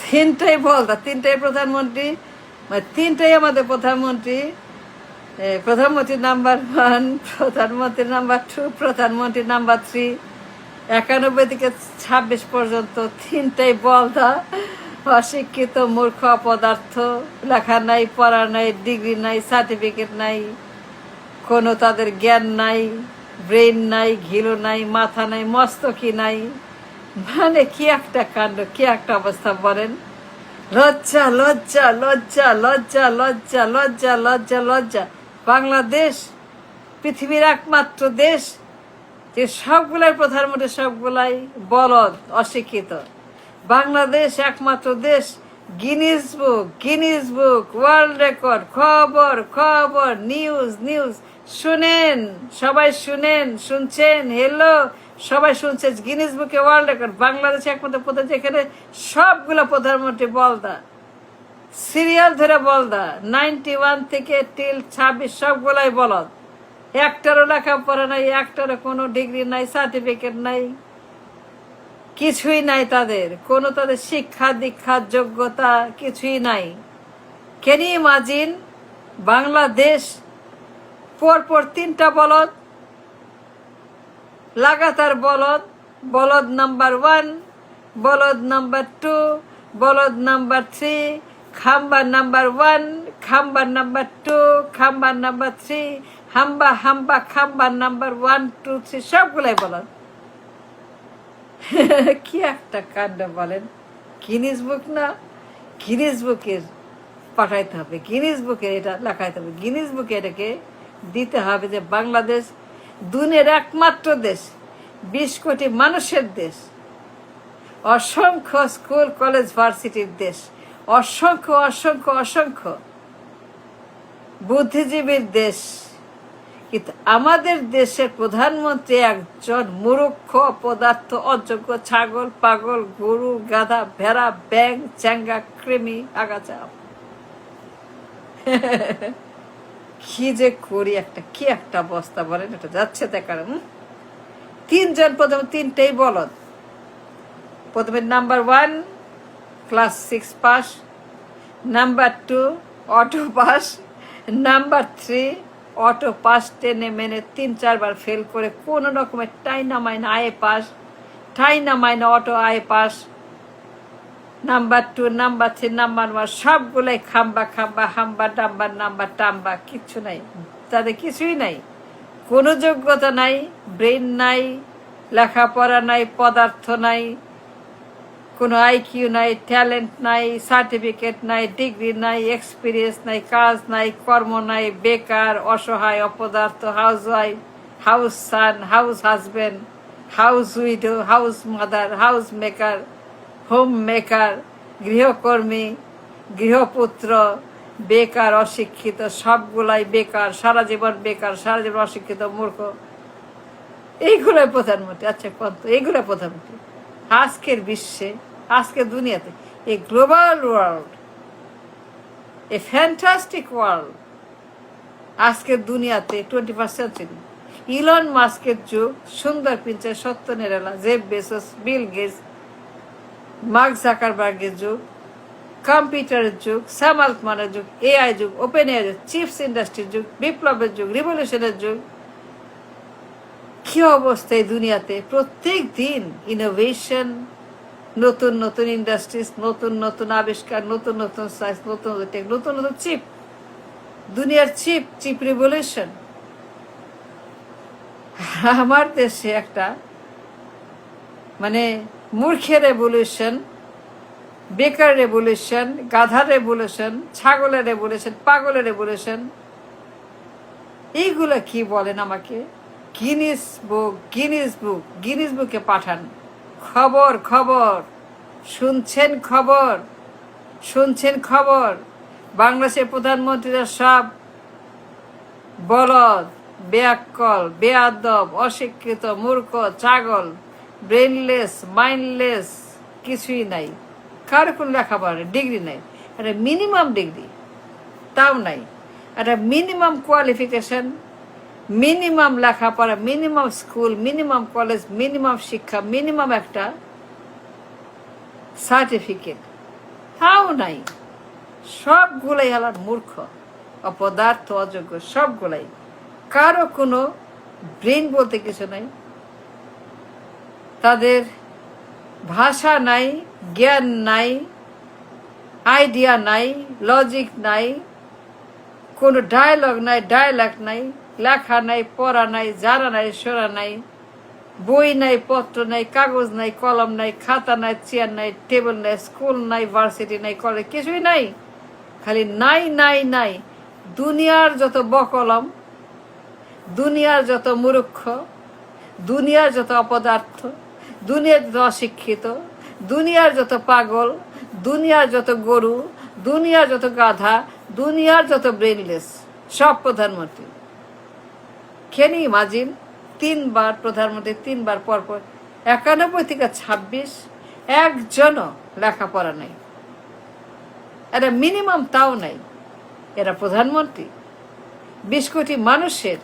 তিনটাই বলতা, তিনটাই প্রধানমন্ত্রী, মানে তিনটাই আমাদের প্রধানমন্ত্রী। প্রধানমন্ত্রী নাম্বার 1, প্রধানমন্ত্রী নাম্বার 2, প্রধানমন্ত্রী নাম্বার 3, 91 থেকে 26 পর্যন্ত তিনটাই বলদা, অশিক্ষিত, মূর্খ, অপদার্থ, লেখা নাই, পড়া নাই, ডিগ্রি নাই, সার্টিফিকেট নাই, কোনো তাদের জ্ঞান নাই, ব্রেন নাই, ঘিলো নাই, মাথা নাই, মস্তকি নাই। মানে কি একটা কাণ্ড, কি একটা অবস্থা বলেন। লজ্জা লজ্জা লজ্জা লজ্জা লজ্জা লজ্জা লজ্জা লজ্জা। বাংলাদেশ পৃথিবীর একমাত্র দেশ যে সবগুলাই প্রধানমন্ত্রী সবগুলাই বলদ, অশিক্ষিত। বাংলাদেশ একমাত্র দেশ গিনিস বুক ওয়ার্ল্ড রেকর্ড, খবর খবর, নিউজ নিউজ। শুনেন সবাই, শুনছেন, হেলো সবাই শুনছে, গিনিস বুকে ওয়ার্ল্ড রেকর্ড। বাংলাদেশ একমাত্র প্রধান যেখানে সবগুলো প্রধানমন্ত্রী বলদা, সিরিয়াল ধরে বলদা, 91 থেকে টিল 26 সবগুলাই বলদ। একটারও লেখাপড়া নাই, একটারও কোনো ডিগ্রি নাই, সার্টিফিকেট নাই, কিছুই নাই তাদের, কোনো তাদের শিক্ষা দীক্ষার যোগ্যতা কিছুই নাই। Can you imagine? বাংলাদেশ পরপর তিনটা বলদ, লাগাতার বলদ। বলদ নাম্বার 1, বলদ নাম্বার 2, বলদ নাম্বার 3, খাম্বার নাম্বার 1, খাম্বার নাম্বার 2, খাম্বার নাম্বার 3, হাম্বা হাম্বা খাম্বার নাম্বার 1, 2, 3 সবগুলাই বলদ। কি একটা কাণ্ড বলেন। গিনিস বুক না, গিনিস বুকের পাঠাইতে হবে, গিনিস বুকে এটা লেখাইতে হবে, গিনিস বুকে এটাকে দিতে হবে যে বাংলাদেশ দুনিয়ার একমাত্র দেশ, 20 কোটি মানুষের দেশ, অসংখ্য স্কুল কলেজ ভার্সিটির দেশ, অসংখ্য অসংখ্য অসংখ্য বুদ্ধিজীবীর দেশ। কিন্তু আমাদের দেশের প্রধানমন্ত্রী একজন মূর্খ, অপদার্থ, অযোগ্য, ছাগল, পাগল, গরু, গাধা, ভেড়া, ব্যাং, চ্যাঙ্গা, কৃমি, আগাছা। কি যে করি একটা, কি একটা অবস্থা বলেন। এটা যাচ্ছে দেখার। তিনজন প্রথমে তিনটেই বলদ। প্রথমে number 1 class 6 pass, number 2 auto pass, number 3 auto pass টেনে মেনে 3-4 বার ফেল করে কোনো রকমের টাইনা মাইনা আয়ে পাস, টাইনা মাইনা অটো আয়ে পাস। নাম্বার 2, নাম্বার 3, নাম্বার 1 সবগুলাই খাম্বা খাম্বা, হাম্বা ডাম্বা, নাম্বার টাম্বা, কিচ্ছু নাই তাদের, কিছুই নাই, কোনো যোগ্যতা নাই, ব্রেন নাই, লেখাপড়া নাই, পদার্থ নাই, কোনো আইকিউ নাই, ট্যালেন্ট নাই, সার্টিফিকেট নাই, ডিগ্রি নাই, এক্সপিরিয়েন্স নাই, কাজ নাই, কর্ম নাই, বেকার, অসহায়, অপদার্থ, housewife, house son, house husband, house widow, house mother, house maker, homemaker, গৃহকর্মী, গৃহপুত্র, বেকার, অশিক্ষিত, সবগুলাই বেকার, সারা জীবন বেকার, সারা জীবন অশিক্ষিত, মূর্খ। এইগুলোই প্রধানমন্ত্রী। আচ্ছা কত এইগুলো প্রধানমন্ত্রী আজকের বিশ্বে, আজকের দুনিয়াতে, এ global world, a fantastic world, আজকের দুনিয়াতে 21st সেঞ্চুরি। ইলন মাস্কের যুগ, সুন্দর পিঞ্চার, সত্য নিরালা, Jeff Bezos, Bill Gates, mark জাকারবার্গের যুগ, কম্পিউটারের যুগ, স্যাম আলটম্যানের যুগ, এআই যুগ, ওপেন এআই যুগ, চিপস ইন্ডাস্ট্রির যুগ, বিপ্লবের যুগ, রিভলিউশনের যুগ। কি অবস্থা এই দুনিয়াতে? প্রত্যেক দিন ইনোভেশন, নতুন নতুন ইন্ডাস্ট্রিজ, নতুন নতুন আবিষ্কার, নতুন নতুন সায়েন্স, নতুন নতুন টেকনোলজি, নতুন নতুন চিপ, দুনিয়ার চিপ রিভলিউশন। আমার দেশে একটা মানে মূর্খের রেভলিউশন, বেকার রেভলিউশন, গাধার রেভলিউশন, ছাগলের রেভলিউশন, পাগলের রেভলিউশন। এইগুলো কি বলেন আমাকে? গিনিস বুক, গিনিস বুক, গিনিস বুকে পাঠান। খবর খবর, শুনছেন খবর, শুনছেন খবর। বাংলাদেশের প্রধানমন্ত্রীরা সব বলদ, বেয়াক্কল, বেয়াদব, অশিক্ষিত, মূর্খ, ছাগল, ব্রেনলেস, মাইন্ডলেস, কিছুই নাই, কার কোনো লেখাপড়া, ডিগ্রি নাই, একটা মিনিমাম ডিগ্রি তাও নাই, একটা মিনিমাম কোয়ালিফিকেশন, মিনিমাম লেখাপড়া, minimum school, minimum college, minimum শিক্ষা, মিনিমাম একটা সার্টিফিকেট তাও নাই, সবগুলাই আলার মূর্খ, অপদার্থ, অযোগ্য, সবগুলাই। কারো কোনো ব্রেন বলতে কিছু নাই, তাদের ভাষা নাই, জ্ঞান নাই, আইডিয়া নাই, লজিক নাই, কোনো ডায়লগ নাই, ডায়লগ নাই, লেখা নাই, পড়া নাই, জানা নাই, শোনা নাই, বই নাই, পত্র নাই, কাগজ নাই, কলম নাই, খাতা নাই, চেয়ার নাই, টেবিল নাই, স্কুল নাই, ভার্সিটি নাই, কলেজ, কিছুই নাই, খালি নাই নাই নাই। দুনিয়ার যত বকলম, দুনিয়ার যত মূর্খ, দুনিয়ার যত অপদার্থ, দুনিয়ার যত অশিক্ষিত, দুনিয়ার যত পাগল, দুনিয়ার যত গরু, দুনিয়ার যত গাধা, দুনিয়ার যত ব্রেনলেস, সব প্রধানমন্ত্রী। খেনি ইমাজিন, 3 বার প্রধানমন্ত্রী, 3 বার পরপর, 91 থেকে 26, একজনও লেখাপড়া নাই, এরা মিনিমাম তাও নাই। এরা প্রধানমন্ত্রী 20 কোটি মানুষের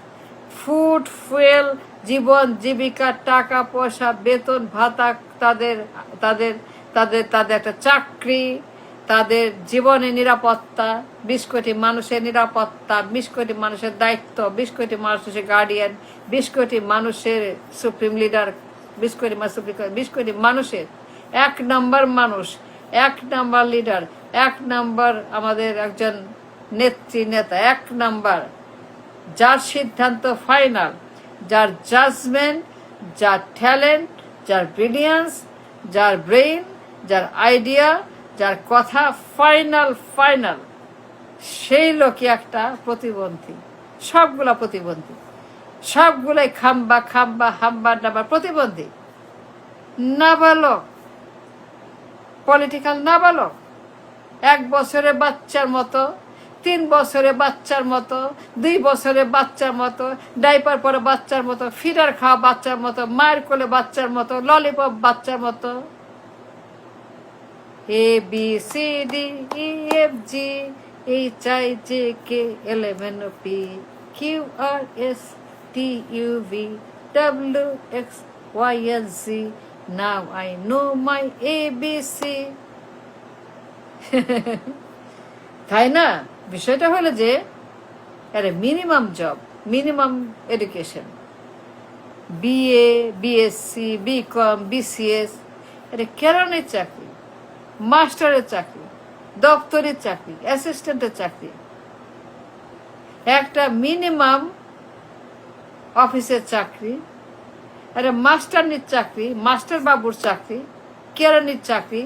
ফুড, ফুয়েল, জীবন জীবিকা, টাকা পয়সা, বেতন ভাতা, তাদের তাদের তাদের তাদের একটা চাকরি, তাদের জীবনের নিরাপত্তা, 20 কোটি মানুষের নিরাপত্তা, 20 কোটি মানুষের দায়িত্ব, 20 কোটি মানুষের গার্ডিয়ান, 20 কোটি মানুষের সুপ্রিম লিডার, 20 কোটি 20 কোটি মানুষের 1 নম্বর মানুষ, 1 নম্বর লিডার, 1 নম্বর আমাদের একজন নেত্রী, নেতা, 1 নম্বর, যার সিদ্ধান্ত ফাইনাল, যার জাজমেন্ট, যার ট্যালেন্ট, যার ব্রিলিয়ান্স, যার ব্রেইন, যার আইডিয়া, যার কথা ফাইনাল ফাইনাল, সেই লোকই একটা প্রতিবন্ধী। সবগুলা প্রতিবন্ধী, সবগুলাই খাম্বা খাম্বা হাম্বা ডাম্বা প্রতিবন্ধী, নাবালক, পলিটিক্যাল নাবালক, 1 বছরের বাচ্চার মতো, 3 বছরের বাচ্চার মতো, 2 বছরের বাচ্চার মতো, ডাইপার পরে বাচ্চার মতো, ফিডার খাওয়া বাচ্চার মতো, মায়ের কোলে বাচ্চার মতো, ললিপপ বাচ্চার মতো, ABCDEFGHIJKLMNOPQRSTUVWXYZ. Now I know my ABC. তাই না? বিষয়টা হলো যে আরে minimum job, minimum education, BA, BSc, BCom, BCS, আরে কেরানির চাকরি, মাস্টারের চাকরি, দপ্তরের চাকরি, অ্যাসিস্ট্যান্টের চাকরি, একটা মিনিমাম অফিসের চাকরি, আরে মাস্টারনির চাকরি, মাস্টার বাবুর চাকরি, কেরানির চাকরি,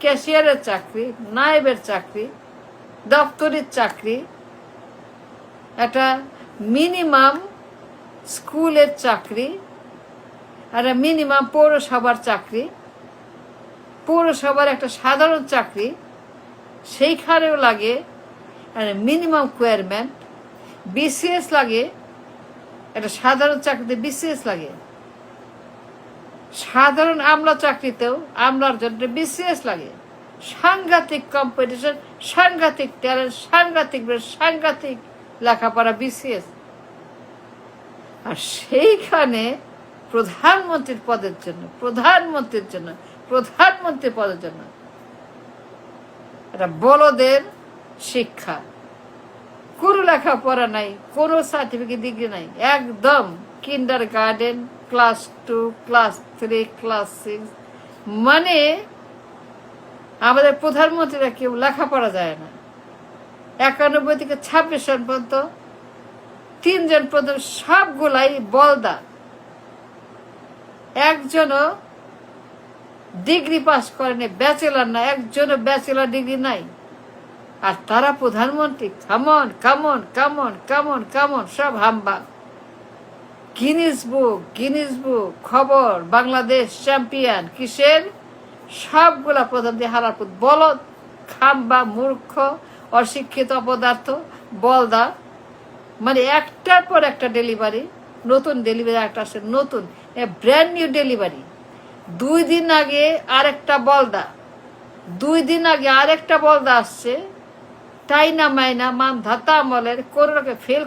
ক্যাশিয়ারের চাকরি, নায়েবের চাকরি, দপ্তরের চাকরি, একটা মিনিমাম স্কুলের চাকরি, আর মিনিমাম পৌরসভার চাকরি, পৌরসভার একটা সাধারণ চাকরি, সেইখানেও লাগে মিনিমাম রিকোয়ারমেন্ট, BCS লাগে, একটা সাধারণ চাকরিতে BCS লাগে, সাধারণ আমলা চাকরিতেও আমলার জন্য BCS লাগে। সাংঘাতিক কম্পিটিশন, সাংঘাতিক ট্যালেন্ট, সাংঘাতিক লেখাপড়া, BCS। আর সেইখানে প্রধানমন্ত্রীর পদের জন্য এটা বলদের শিক্ষা, কোনো লেখাপড়া নাই, কোনো সার্টিফিকেট, ডিগ্রি নাই, একদম কিন্ডার গার্ডেন, ক্লাস 2, ক্লাস 3, ক্লাস 6। মানে আমাদের প্রধানমন্ত্রীরা কেউ লেখাপড়া যায় না। 91 থেকে 26 জন পর্যন্ত 3 জন প্রধান, সবগুলাই বলদা, একজনও ডিগ্রি পাস করেনি, ব্যাচেলার না, একজনও ব্যাচেলার ডিগ্রি নাই, আর তারা প্রধানমন্ত্রী। Come on come on come on come on come on, সব হাম্বা। গিনিস বুক খবর, বাংলাদেশ চ্যাম্পিয়ন কিসের? সবগুলা প্রধানমন্ত্রী হারাপুত, বলদ, খাম্বা, মূর্খ, অশিক্ষিত, অপদার্থ, বলদা। মানে একটার পর একটা ডেলিভারি, নতুন ডেলিভারি একটা আসে, নতুন ব্র্যান্ড নিউ ডেলিভারি। 2 দিন আগে আরেকটা বলদা, 2 দিন আগে আরেকটা বলদা আসছে, টাইনা মাইনা মান ধাতা আমলের করোনাকে ফেল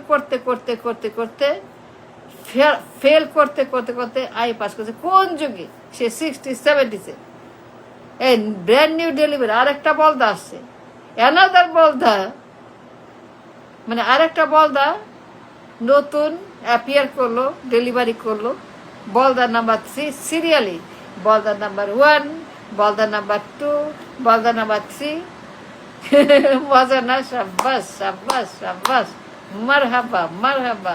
করতে করতে আই পাস করছে। কোন যুগে? সে 60-70-তে। এই ব্র্যান্ড নিউ ডেলিভারি আরেকটা বলদা আসছে। অ্যানাদার বলদা, মানে আরেকটা বলদা নতুন অ্যাপিয়ার করলো, ডেলিভারি করলো। বলদা নাম্বার 3 সিরিয়ালি, বলদা নাম্বার 1, বলদা নাম্বার 2, বলদা নাম্বার 3। মজা না? शाबाश शाबाश शाबाश, मरहबा मरहबा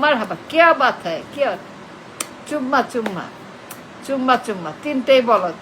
मरहबा, क्या बात है, क्या। চুম্মা চুম্মা চুম্মা চুম্মা, তিনটেই বলদ।